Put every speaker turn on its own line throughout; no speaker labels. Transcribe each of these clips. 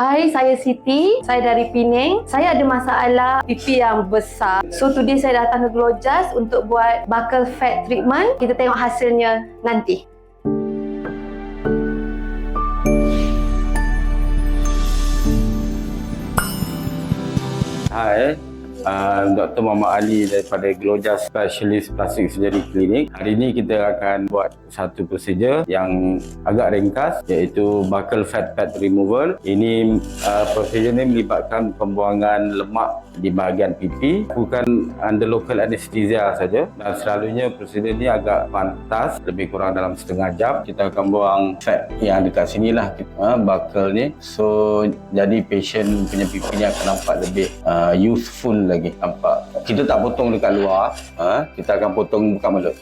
Hai, saya Siti. Saya dari Penang. Saya ada masalah pipi yang besar. So today saya datang ke Glowjust untuk buat buccal fat treatment. Kita tengok hasilnya nanti.
Hai, Dr. Muhammad Ali daripada Glowjust Specialist Plastic Surgery Clinic. Hari ini kita akan buat satu prosedur yang agak ringkas, iaitu buccal fat pad removal. Ini prosedur ini melibatkan pembuangan lemak di bahagian pipi, bukan under local anesthesia saja, dan selalunya prosedur ini agak pantas, lebih kurang dalam setengah jam. Kita akan buang fat yang dekat sini lah, buccal ni. So jadi patient punya pipi ni akan nampak lebih youthful lagi, nampak. Kita tak potong dekat luar, kita akan potong bukan mulut.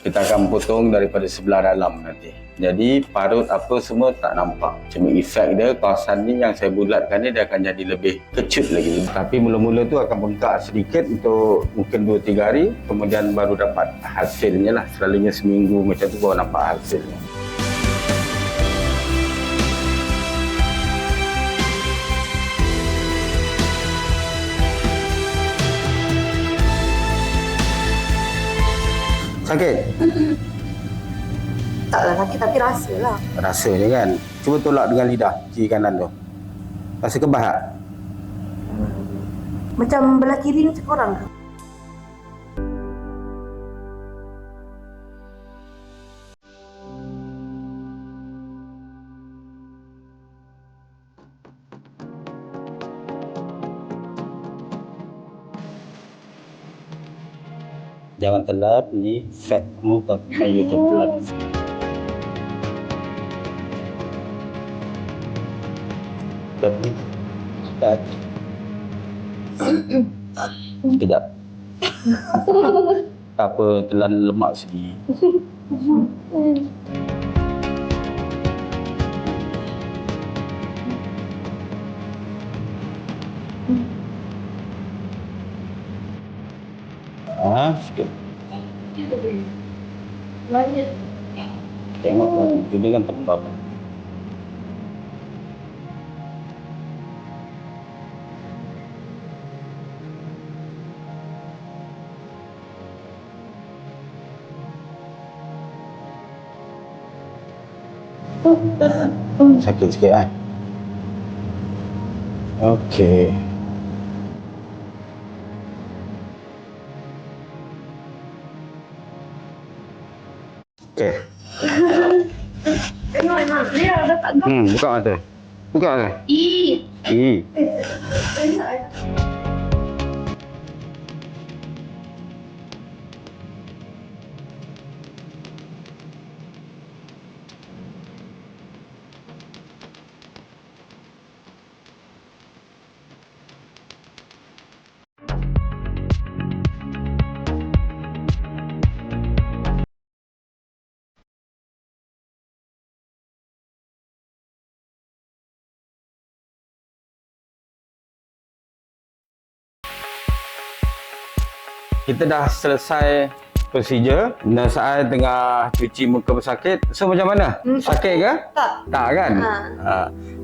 Kita akan potong daripada sebelah dalam nanti. Jadi parut apa semua tak nampak. Cuma efek dia, kawasan ni yang saya bulatkan ni, dia akan jadi lebih kecut lagi. Tapi mula-mula tu akan bengkak sedikit untuk mungkin 2-3 hari. Kemudian baru dapat hasilnya lah. Selalunya seminggu macam tu baru nampak hasilnya. Sakit?
Taklah sakit tapi rasa lah.
Rasa je kan? Cuba tolak dengan lidah kiri kanan tu. Rasa kebas tak?
Macam belah kiri macam korang ke?
Jangan telan ni fat mu pakai you telan. Tapi start. Sekejap. Tak apa, telan lemak sini. Sikit. Tengok lah, itu dia kan tembam. Sakit sikit kan? Okey. Okey.
Tengok memang dia dah tak gap.
Buka mata. Buka mata. I. Kita dah selesai prosedur. Nurse saya tengah cuci muka pesakit. So macam mana? Sakit ke?
Tak.
Tak kan?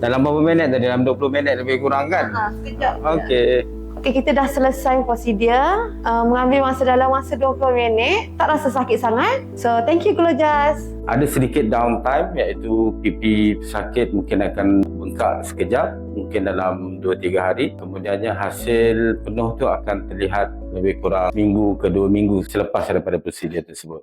Dalam berapa minit tadi? Dalam 20 minit lebih kurang kan?
Sekejap.
Okey.
Okey, kita dah selesai prosedur. Mengambil masa dalam masa 20 minit. Tak rasa sakit sangat. So, thank you Glowjust.
Ada sedikit downtime, iaitu pipi pesakit mungkin akan bengkak sekejap, mungkin dalam 2-3 hari. Kemudiannya hasil penuh tu akan terlihat lebih kurang minggu ke 2 minggu selepas daripada prosedur tersebut.